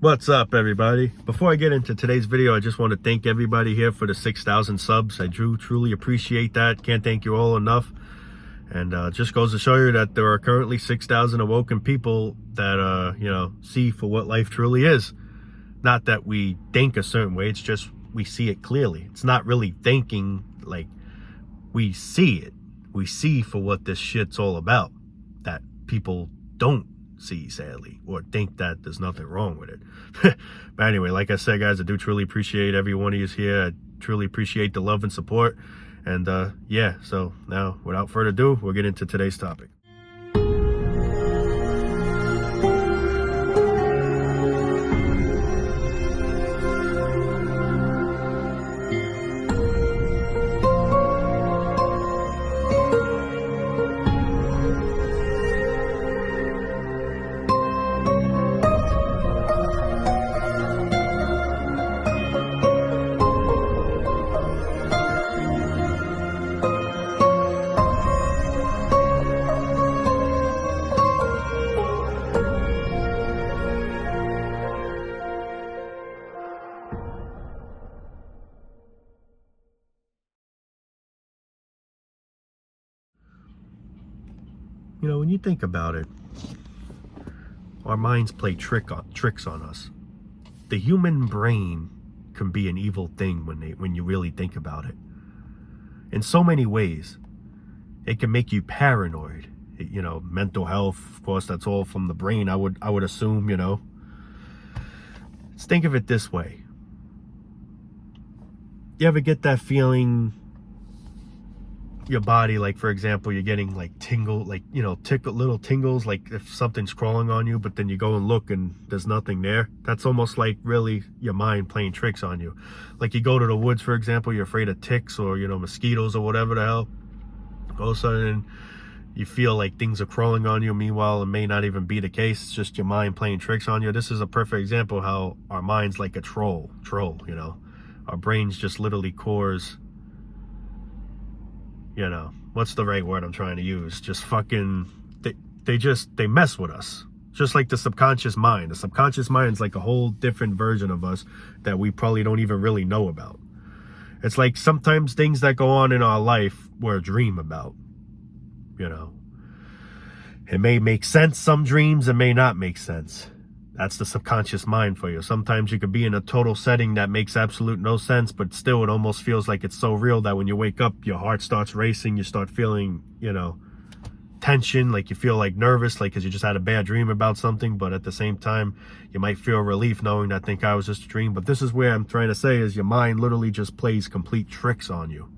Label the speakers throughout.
Speaker 1: What's up, everybody? Before I get into today's video, I just want to thank everybody here for the 6,000 subs. I do truly appreciate that. Can't thank you all enough. And just goes to show you that there are currently 6,000 awoken people that, see for what life truly is. Not that we think a certain way, it's just we see it clearly. It's not really thinking, like, we see it. We see for what this shit's all about. That people don't see, sadly, or think that there's nothing wrong with it. But anyway, like I said, guys, I do truly appreciate every one of you here. I truly appreciate the love and support. And yeah, so now without further ado, we'll get into today's topic. You know, when you think about it, our minds play tricks on us. The human brain can be an evil thing when you really think about it. In so many ways, it can make you paranoid. Mental health, of course, that's all from the brain. I would assume. Let's think of it this way. You ever get that feeling? Your body, like, for example, you're getting like little tingles, like if something's crawling on you, but then you go and look and there's nothing there. That's almost like really your mind playing tricks on you. Like you go to the woods, for example, you're afraid of ticks or mosquitoes or whatever the hell. All of a sudden you feel like things are crawling on you. Meanwhile, it may not even be the case. It's just your mind playing tricks on you. This is a perfect example of how our mind's like a troll. Our brains just literally cores, what's the right word I'm trying to use? Just fucking, they mess with us. Just like the subconscious mind. The subconscious mind is like a whole different version of us that we probably don't even really know about. It's like sometimes things that go on in our life we're a dream about. It may make sense, some dreams, it may not make sense. That's the subconscious mind for you. Sometimes you could be in a total setting that makes absolute no sense, but still it almost feels like it's so real that when you wake up, your heart starts racing. You start feeling, tension, like you feel like nervous, like because you just had a bad dream about something. But at the same time, you might feel relief knowing that I was just a dream. But this is where I'm trying to say is your mind literally just plays complete tricks on you.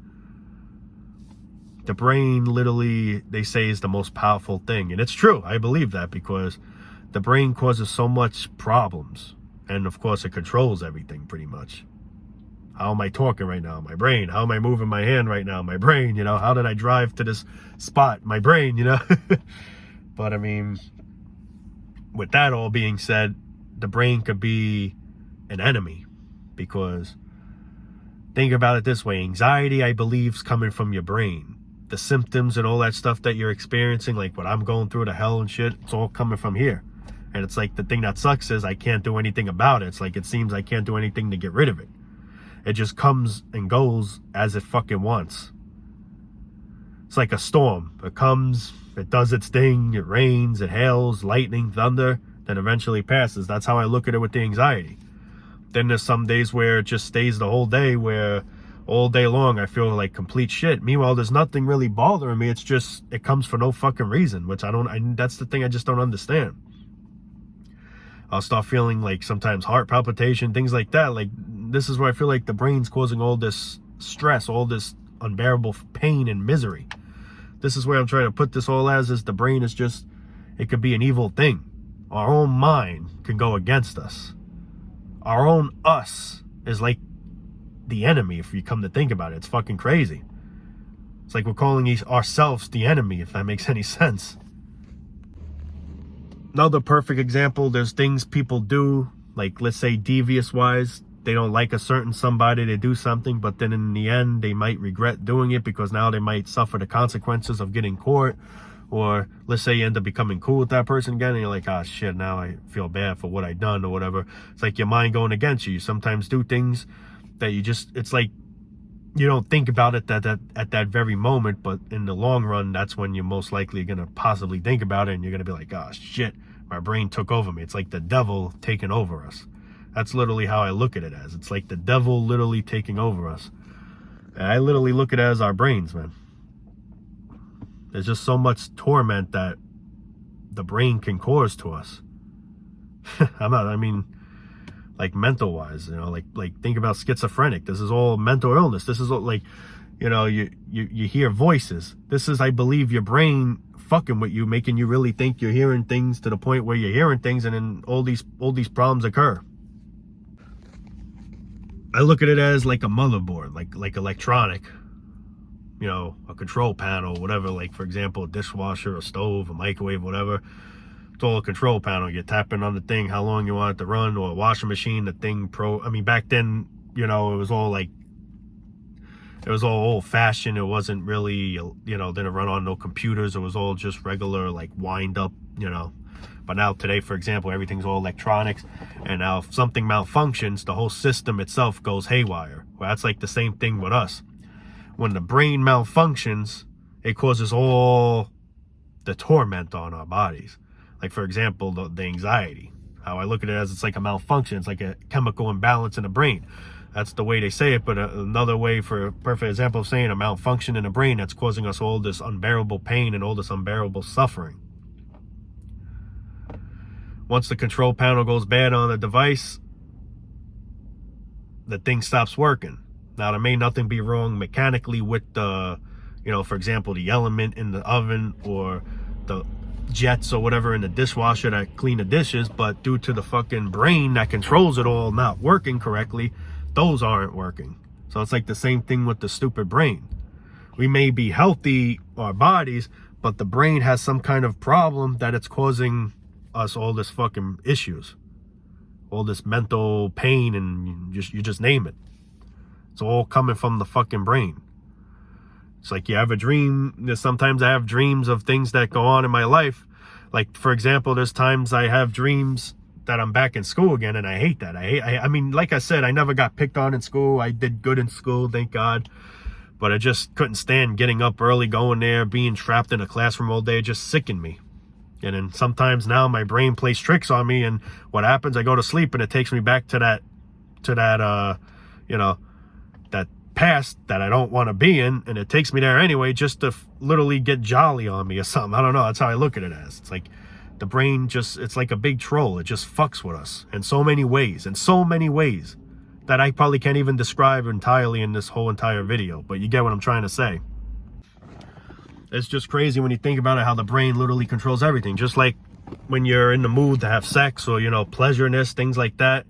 Speaker 1: The brain literally, they say, is the most powerful thing. And it's true. I believe that because the brain causes so much problems, and of course it controls everything pretty much. How am I talking right now? My brain. How am I moving my hand right now? My brain. How did I drive to this spot? My brain. But I mean, with that all being said, the brain could be an enemy, because think about it this way. Anxiety, I believe, is coming from your brain. The symptoms and all that stuff that you're experiencing, like what I'm going through, the hell and shit, it's all coming from here. And it's like the thing that sucks is I can't do anything about it. It's like it seems I can't do anything to get rid of it. It just comes and goes as it fucking wants. It's like a storm. It comes, it does its thing, it rains, it hails, lightning, thunder, then eventually passes. That's how I look at it with the anxiety. Then there's some days where it just stays the whole day, where all day long I feel like complete shit. Meanwhile, there's nothing really bothering me. It's just, it comes for no fucking reason, which that's the thing I just don't understand. I'll start feeling like sometimes heart palpitation, things like that. Like, this is where I feel like the brain's causing all this stress, all this unbearable pain and misery. This is where I'm trying to put this all as, is the brain is just, it could be an evil thing. Our own mind can go against us. Our own us is like the enemy, if you come to think about it. It's fucking crazy. It's like we're calling ourselves the enemy, if that makes any sense. Another perfect example, there's things people do, like let's say devious wise, they don't like a certain somebody, they do something, but then in the end they might regret doing it because now they might suffer the consequences of getting caught, Or let's say you end up becoming cool with that person again, and you're like, ah, shit, now I feel bad for what I done or whatever. It's like your mind going against you. You sometimes do things that you just, it's like you don't think about it that at that very moment, but in the long run, that's when you're most likely going to possibly think about it, and you're going to be like, oh shit, my brain took over me. It's like the devil taking over us. That's literally how I look at it as. It's like the devil literally taking over us. And I literally look at it as our brains, man. There's just so much torment that the brain can cause to us. Like mental wise, like think about schizophrenic. This is all mental illness. This is all like, you hear voices. This is, I believe, your brain fucking with you, making you really think you're hearing things to the point where you're hearing things, and then all these problems occur. I look at it as like a motherboard, like electronic, a control panel, whatever. Like, for example, a dishwasher, a stove, a microwave, whatever. It's all a control panel. You're tapping on the thing, how long you want it to run, or a washing machine, the thing back then, it was all like, it was all old fashioned. It wasn't really, didn't run on no computers. It was all just regular, like wind up, But now today, for example, everything's all electronics. And now if something malfunctions, the whole system itself goes haywire. Well, that's like the same thing with us. When the brain malfunctions, it causes all the torment on our bodies. Like, for example, the anxiety. How I look at it as, it's like a malfunction. It's like a chemical imbalance in the brain. That's the way they say it. But another way, for a perfect example of saying a malfunction in the brain, that's causing us all this unbearable pain and all this unbearable suffering. Once the control panel goes bad on the device, the thing stops working. Now, there may nothing be wrong mechanically with the, for example, the element in the oven or the jets or whatever in the dishwasher that clean the dishes, but due to the fucking brain that controls it all not working correctly, those aren't working. So it's like the same thing with the stupid brain. We may be healthy, our bodies, but the brain has some kind of problem that it's causing us all this fucking issues, all this mental pain, and you just name it. It's all coming from the fucking brain. It's like you have a dream. Sometimes I have dreams of things that go on in my life. Like, for example, there's times I have dreams that I'm back in school again, and I hate that. I mean, like I said, I never got picked on in school. I did good in school, thank God. But I just couldn't stand getting up early, going there, being trapped in a classroom all day. It just sickened me. And then sometimes now my brain plays tricks on me, and what happens, I go to sleep, and it takes me back to that that past that I don't want to be in, and it takes me there anyway, just to literally get jolly on me or something. I don't know. That's how I look at it as. It's like the brain it's like a big troll. It just fucks with us in so many ways, that I probably can't even describe entirely in this whole entire video, but you get what I'm trying to say. It's just crazy when you think about it, how the brain literally controls everything. Just like when you're in the mood to have sex, or, pleasureness, things like that,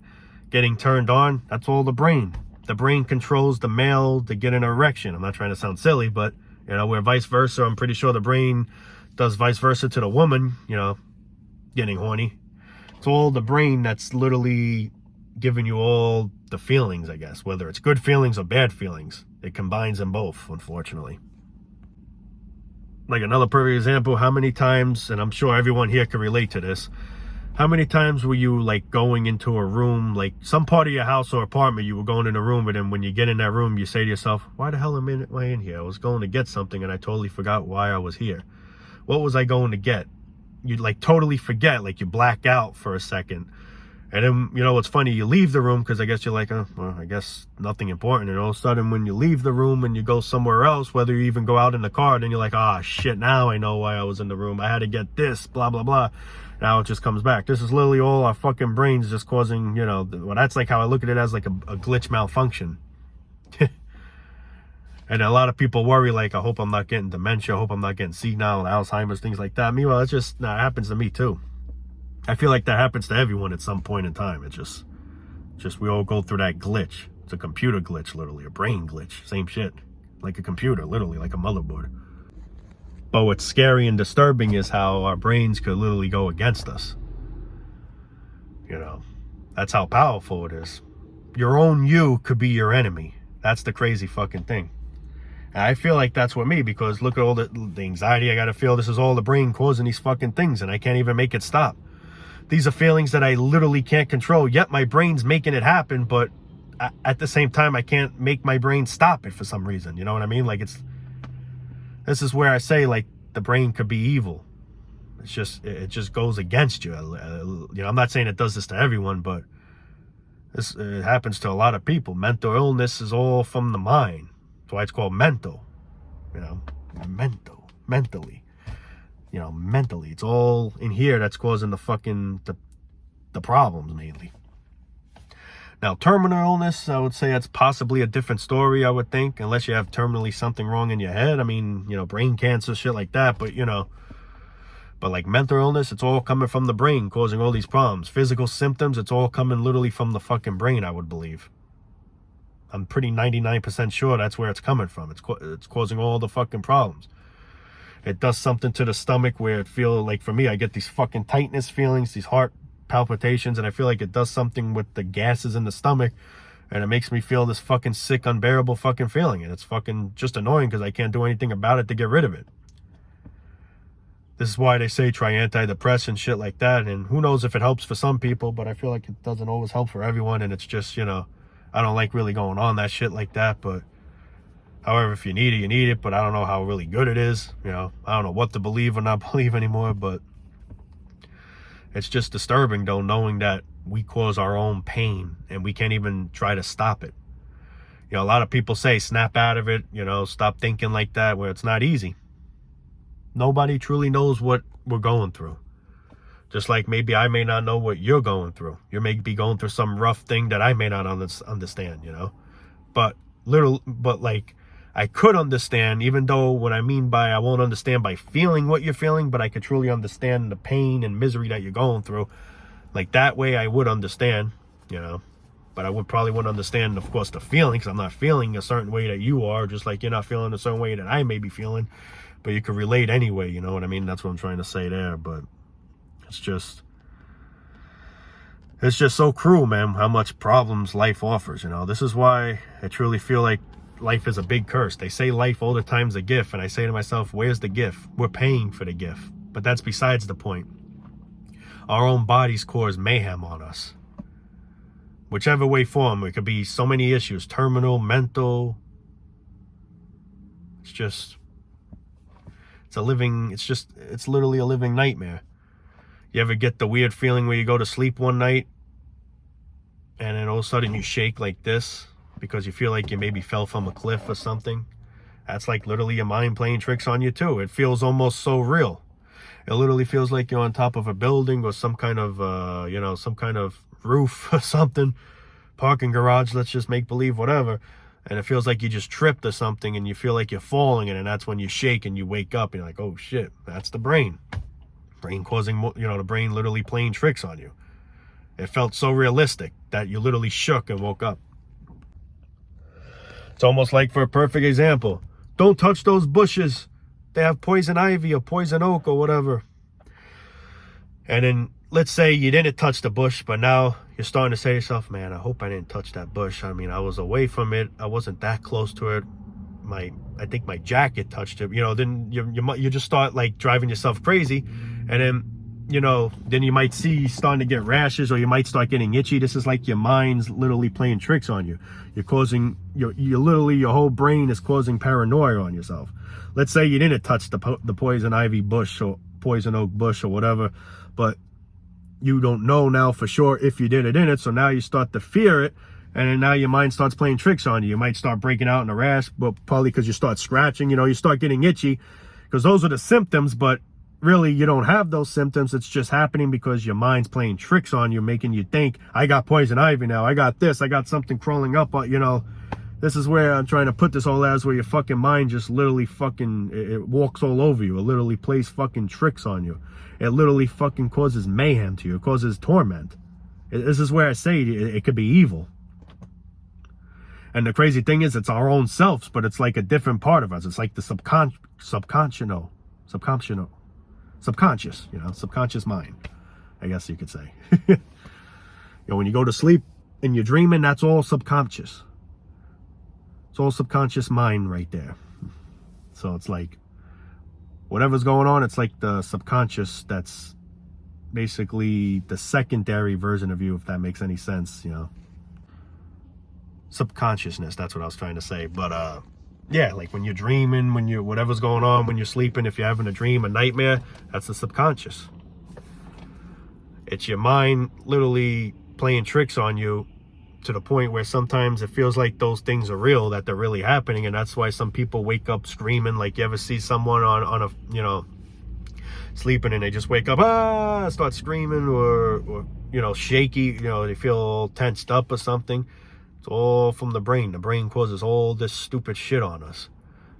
Speaker 1: getting turned on, that's all the brain. The brain controls the male to get an erection. I'm not trying to sound silly, but, where vice versa, I'm pretty sure the brain does vice versa to the woman, getting horny. It's all the brain that's literally giving you all the feelings, I guess, whether it's good feelings or bad feelings. It combines them both, unfortunately. Like another perfect example, how many times, and I'm sure everyone here can relate to this, how many times were you like going into a room, like some part of your house or apartment, you were going in a room, but then when you get in that room, you say to yourself, why the hell am I in here? I was going to get something and I totally forgot why I was here. What was I going to get? You'd like totally forget, like you black out for a second. And then, what's funny, you leave the room because I guess you're like, oh, well, I guess nothing important. And all of a sudden, when you leave the room and you go somewhere else, whether you even go out in the car, then you're like, ah, shit, now I know why I was in the room. I had to get this, blah, blah, blah. Now it just comes back. This is literally all our fucking brains just causing, well, that's like how I look at it, as like a glitch malfunction. And a lot of people worry, like, I hope I'm not getting dementia. I hope I'm not getting senile, Alzheimer's, things like that. Meanwhile, it happens to me too. I feel like that happens to everyone at some point in time. It's just we all go through that glitch. It's a computer glitch, literally, a brain glitch. Same shit. Like a computer, literally, like a motherboard. But what's scary and disturbing is how our brains could literally go against us. That's how powerful it is. Your own you could be your enemy. That's the crazy fucking thing. And I feel like that's with me, because look at all the anxiety I got to feel. This is all the brain causing these fucking things, and I can't even make it stop. These are feelings that I literally can't control, yet my brain's making it happen, but at the same time, I can't make my brain stop it for some reason. You know what I mean? Like, this is where I say, like, the brain could be evil. It just goes against you. You know, I'm not saying it does this to everyone, but it happens to a lot of people. Mental illness is all from the mind. That's why it's called mental. You know, mentally. You know, mentally. It's all in here that's causing the fucking the problems mainly. Now, terminal illness, I would say that's possibly a different story, I would think, unless you have terminally something wrong in your head. I mean, you know, brain cancer, shit like that, but, you know, but like mental illness, it's all coming from the brain, causing all these problems. Physical symptoms, it's all coming literally from the fucking brain, I would believe. I'm pretty 99% sure that's where it's coming from. It's causing all the fucking problems. It does something to the stomach where it feels like, for me, I get these fucking tightness feelings, these heart palpitations, and I feel like it does something with the gases in the stomach, and it makes me feel this fucking sick, unbearable fucking feeling, and it's fucking just annoying because I can't do anything about it to get rid of it. This is why they say try antidepressant, shit like that, and who knows if it helps for some people, but I feel like it doesn't always help for everyone, and it's just, you know, I don't like really going on that shit like that, but however, if you need it, you need it, but I don't know how really good it is. You know, I don't know what to believe or not believe anymore, but it's just disturbing, though, knowing that we cause our own pain and we can't even try to stop it. You know, a lot of people say snap out of it, you know, stop thinking like that, where it's not easy. Nobody truly knows what we're going through. Just like maybe I may not know what you're going through. You may be going through some rough thing that I may not understand, you know. But like, I could understand, even though what I mean by I won't understand by feeling what you're feeling, but I could truly understand the pain and misery that you're going through. Like, that way I would understand, you know. But I probably wouldn't understand, of course, the feeling, because I'm not feeling a certain way that you are, just like you're not feeling a certain way that I may be feeling. But you can relate anyway, you know what I mean? That's what I'm trying to say there. But it's just so cruel, man, how much problems life offers, you know. This is why I truly feel like life is a big curse. They say life all the time's a gift, and I say to myself, where's the gift? We're paying for the gift. But that's besides the point. Our own bodies cause mayhem on us. Whichever way form, it could be so many issues, terminal, mental. It's literally a living nightmare. You ever get the weird feeling where you go to sleep one night and then all of a sudden you shake like this because you feel like you maybe fell from a cliff or something? That's like literally your mind playing tricks on you too. It feels almost so real. It literally feels like you're on top of a building or some kind of, some kind of roof or something. Parking garage, let's just make believe, whatever. And it feels like you just tripped or something and you feel like you're falling, and that's when you shake and you wake up and you're like, oh shit, that's the brain. Brain causing, the brain literally playing tricks on you. It felt so realistic that you literally shook and woke up. It's almost like, for a perfect example, don't touch those bushes. They have poison ivy or poison oak or whatever. And then let's say you didn't touch the bush, but now you're starting to say to yourself, man, I hope I didn't touch that bush. I mean, I was away from it. I wasn't that close to it. I think my jacket touched it. Then you just start like driving yourself crazy. And then, then you might see starting to get rashes, or you might start getting itchy. This is like your mind's literally playing tricks on you. You're causing, your whole brain is causing paranoia on yourself. Let's say you didn't touch the poison ivy bush or poison oak bush or whatever, but you don't know now for sure if you did it in it. So now you start to fear it, and then now your mind starts playing tricks on you. You might start breaking out in a rash, but probably because you start scratching, you start getting itchy, because those are the symptoms, but really you don't have those symptoms. It's just happening because your mind's playing tricks on you, making you think, I got poison ivy now, I got this, I got something crawling up, This is where I'm trying to put this all as, where your fucking mind just literally it walks all over you. It literally plays fucking tricks on you. It literally fucking causes mayhem to you. It causes torment. This is where I say it could be evil. And the crazy thing is, it's our own selves, but it's like a different part of us. It's like the subconscious, subconscious mind, I guess you could say. When you go to sleep and you're dreaming, that's all subconscious. It's all subconscious mind right there. So it's like whatever's going on, it's like the subconscious that's basically the secondary version of you, if that makes any sense, you know. Subconsciousness, that's what I was trying to say. But yeah, like when you're dreaming, when you whatever's going on, when you're sleeping, if you're having a dream, a nightmare, that's the subconscious. It's your mind literally playing tricks on you to the point where sometimes it feels like those things are real, that they're really happening. And that's why some people wake up screaming. Like, you ever see someone on a, you know, sleeping and they just wake up, start screaming, or you know, shaky, you know, they feel all tensed up or something. It's all from the brain. The brain causes all this stupid shit on us.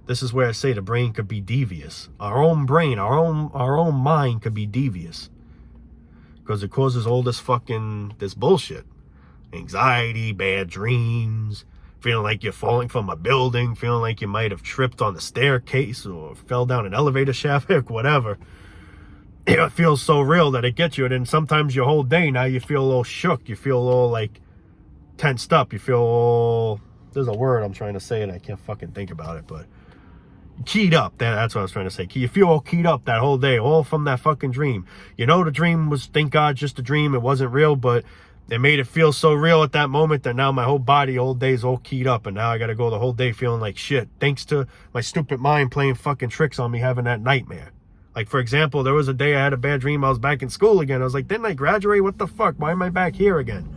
Speaker 1: This is where I say the brain could be devious. Our own brain, our own mind could be devious, because it causes all this bullshit. Anxiety, bad dreams, feeling like you're falling from a building, feeling like you might have tripped on the staircase or fell down an elevator shaft, whatever. It feels so real that it gets you. And then sometimes your whole day, now you feel all shook. You feel all like tensed up. You feel all, there's a word I'm trying to say and I can't fucking think about it, but keyed up. That's what I was trying to say. You feel all keyed up that whole day, all from that fucking dream. You know, the dream was, thank God, just a dream. It wasn't real, but it made it feel so real at that moment that now my whole body, all day, is all keyed up. And now I got to go the whole day feeling like shit, thanks to my stupid mind playing fucking tricks on me, having that nightmare. Like, for example, there was a day I had a bad dream. I was back in school again. I was like, didn't I graduate? What the fuck? Why am I back here again?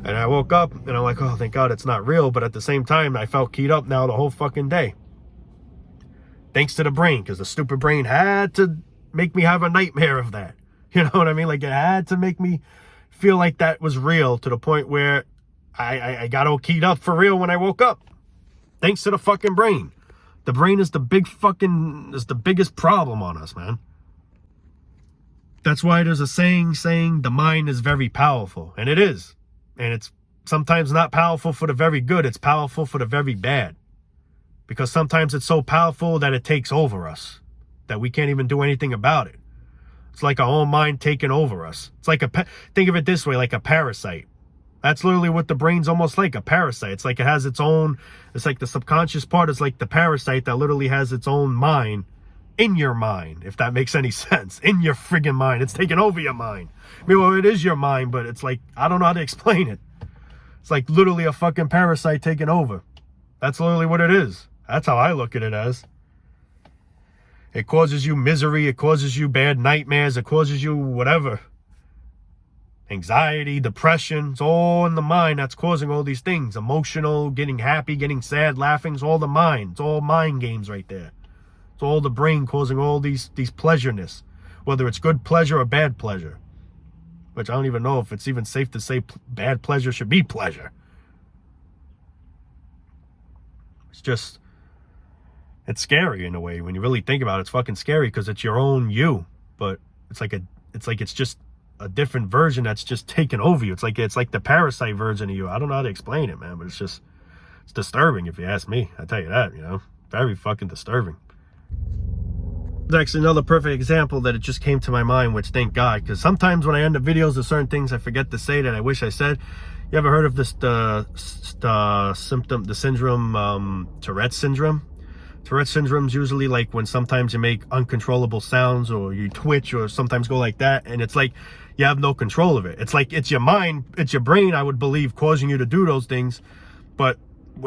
Speaker 1: And I woke up and I'm like, oh, thank God it's not real. But at the same time, I felt keyed up now the whole fucking day. Thanks to the brain, because the stupid brain had to make me have a nightmare of that. You know what I mean? Like, it had to make me feel like that was real, to the point where I got all keyed up for real when I woke up. Thanks to the fucking brain. The brain is the biggest problem on us, man. That's why there's a saying the mind is very powerful. And it is. And it's sometimes not powerful for the very good. It's powerful for the very bad. Because sometimes it's so powerful that it takes over us, that we can't even do anything about it. It's like our own mind taking over us. It's like think of it this way, like a parasite. That's literally what the brain's almost like, a parasite. It's like it has its own, it's like the subconscious part is like the parasite that literally has its own mind in your mind, if that makes any sense. In your friggin' mind. It's taking over your mind. I mean, well, it is your mind, but it's like, I don't know how to explain it. It's like literally a fucking parasite taking over. That's literally what it is. That's how I look at it as. It causes you misery. It causes you bad nightmares. It causes you whatever. Anxiety, depression. It's all in the mind that's causing all these things. Emotional, getting happy, getting sad, laughing. It's all the mind. It's all mind games right there. It's all the brain causing all these pleasureness. Whether it's good pleasure or bad pleasure. Which I don't even know if it's even safe to say bad pleasure should be pleasure. It's just... it's scary in a way. When you really think about it, it's fucking scary, because it's your own you. But it's like it's just a different version that's just taken over you. It's like the parasite version of you. I don't know how to explain it, man, but it's disturbing if you ask me. I tell you that, you know. Very fucking disturbing. There's actually another perfect example that it just came to my mind, which thank God, because sometimes when I end the videos, there's certain things I forget to say that I wish I said. You ever heard of this the syndrome, Tourette Syndrome? Tourette syndrome is usually like when sometimes you make uncontrollable sounds, or you twitch, or sometimes go like that, and it's like you have no control of it. It's like it's your mind, it's your brain, I would believe, causing you to do those things, but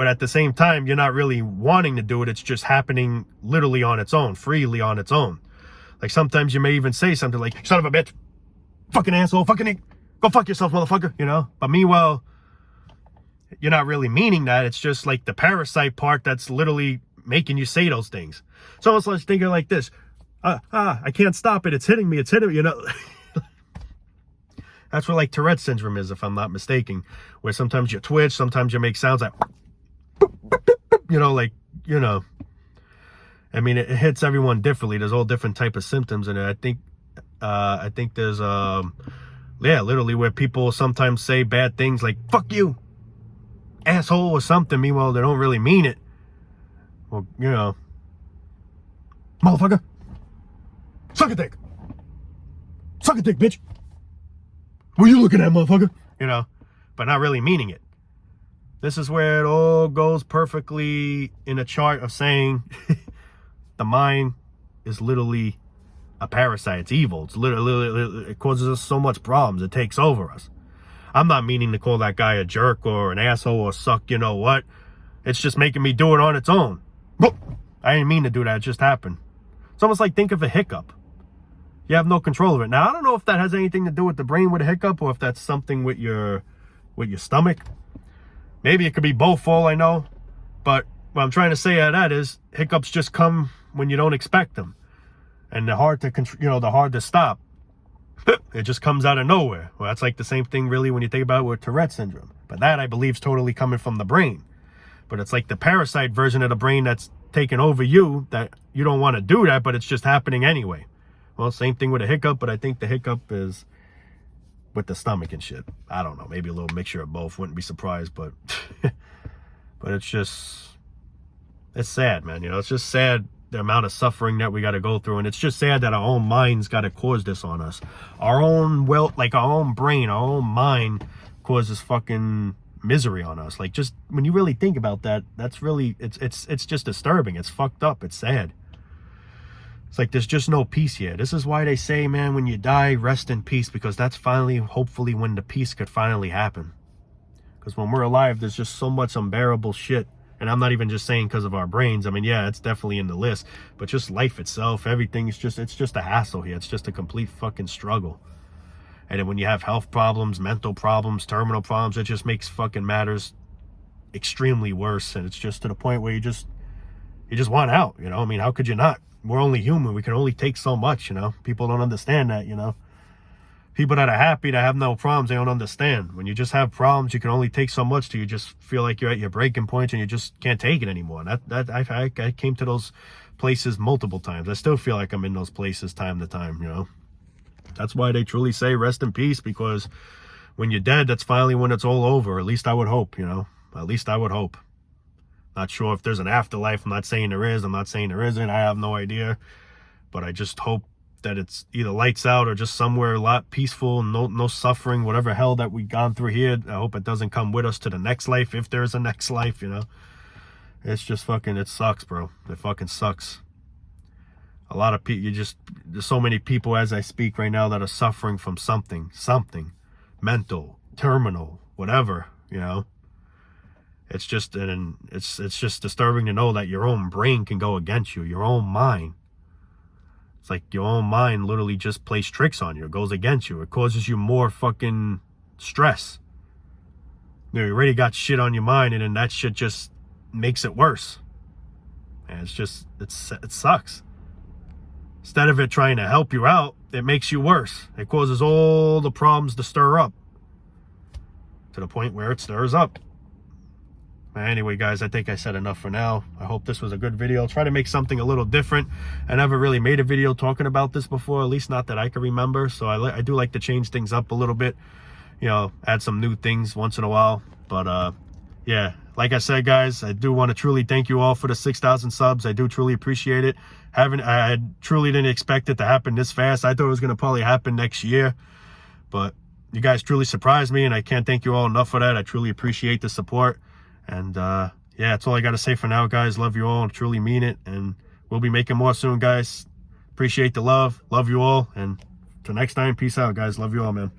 Speaker 1: at the same time, you're not really wanting to do it. It's just happening literally on its own, freely on its own. Like sometimes you may even say something like, son of a bitch, fucking asshole, fucking go fuck yourself, motherfucker, you know? But meanwhile, you're not really meaning that. It's just like the parasite part that's literally making you say those things. It's almost like thinking like this, I can't stop it. It's hitting me, you know? That's what like Tourette syndrome is, if I'm not mistaken, where sometimes you twitch, sometimes you make sounds like, you know, like, you know, I mean, it hits everyone differently. There's all different type of symptoms in it. I think there's, yeah, literally where people sometimes say bad things like, fuck you, asshole, or something. Meanwhile, they don't really mean it. Well, you know, motherfucker, suck a dick, bitch. What are you looking at, motherfucker? You know, but not really meaning it. This is where it all goes perfectly in a chart of saying the mind is literally a parasite. It's evil. It's literally, it causes us so much problems. It takes over us. I'm not meaning to call that guy a jerk or an asshole or suck, you know what. It's just making me do it on its own. I didn't mean to do that. It just happened. It's almost like, think of a hiccup. You have no control of it. Now, I don't know if that has anything to do with the brain with a hiccup or if that's something with your stomach. Maybe it could be both, all I know. But what I'm trying to say at that is hiccups just come when you don't expect them. And they're hard to control, they're hard to stop. It just comes out of nowhere. Well, that's like the same thing really when you think about it with Tourette Syndrome. But that, I believe, is totally coming from the brain. But it's like the parasite version of the brain that's taking over you, that you don't want to do that, but it's just happening anyway. Well, same thing with a hiccup, but I think the hiccup is with the stomach and shit. I don't know, maybe a little mixture of both. Wouldn't be surprised, but but it's sad, man. It's just sad, the amount of suffering that we got to go through. And it's just sad that our own minds got to cause this on us. Our own our own brain, our own mind causes fucking misery on us. Like, just when you really think about that, that's really, it's just disturbing. It's fucked up. It's sad. It's like there's just no peace here. This is why they say, man, when you die, rest in peace, because that's finally, hopefully, when the peace could finally happen. Because when we're alive, there's just so much unbearable shit. And I'm not even just saying because of our brains. I mean, yeah, it's definitely in the list. But just life itself, everything is just, it's just a hassle here. It's just a complete fucking struggle. And then when you have health problems, mental problems, terminal problems, it just makes fucking matters extremely worse. And it's just to the point where you just want out, I mean, how could you not? We're only human. We can only take so much, People don't understand that, People that are happy, that have no problems, they don't understand. When you just have problems, you can only take so much till you just feel like you're at your breaking point and you just can't take it anymore. I came to those places multiple times. I still feel like I'm in those places time to time, That's why they truly say rest in peace, because when you're dead, that's finally when it's all over. At least I would hope, At least I would hope. Not sure if there's an afterlife. I'm not saying there is. I'm not saying there isn't. I have no idea. But I just hope that it's either lights out or just somewhere a lot peaceful, no suffering, whatever hell that we've gone through here. I hope it doesn't come with us to the next life, if there's a next life, It's just fucking, it sucks, bro. It fucking sucks. A lot of people, there's so many people as I speak right now that are suffering from something, mental, terminal, whatever, It's just, it's just disturbing to know that your own brain can go against you, your own mind. It's like your own mind literally just plays tricks on you. It goes against you. It causes you more fucking stress. You already got shit on your mind, and then that shit just makes it worse. And it's just, it sucks. Instead of it trying to help you out, it makes you worse. It causes all the problems to stir up. To the point where it stirs up. Anyway, guys, I think I said enough for now. I hope this was a good video. I'll try to make something a little different. I never really made a video talking about this before, at least not that I can remember. So I do like to change things up a little bit, add some new things once in a while. But yeah, like I said, guys, I do want to truly thank you all for the 6,000 subs. I do truly appreciate it. I truly didn't expect it to happen this fast. I thought it was going to probably happen next year, but you guys truly surprised me, and I can't thank you all enough for that. I truly appreciate the support. And yeah, that's all I got to say for now, guys. Love you all. I truly mean it. And we'll be making more soon, guys. Appreciate the love. Love you all. And till next time, peace out, guys. Love you all, man.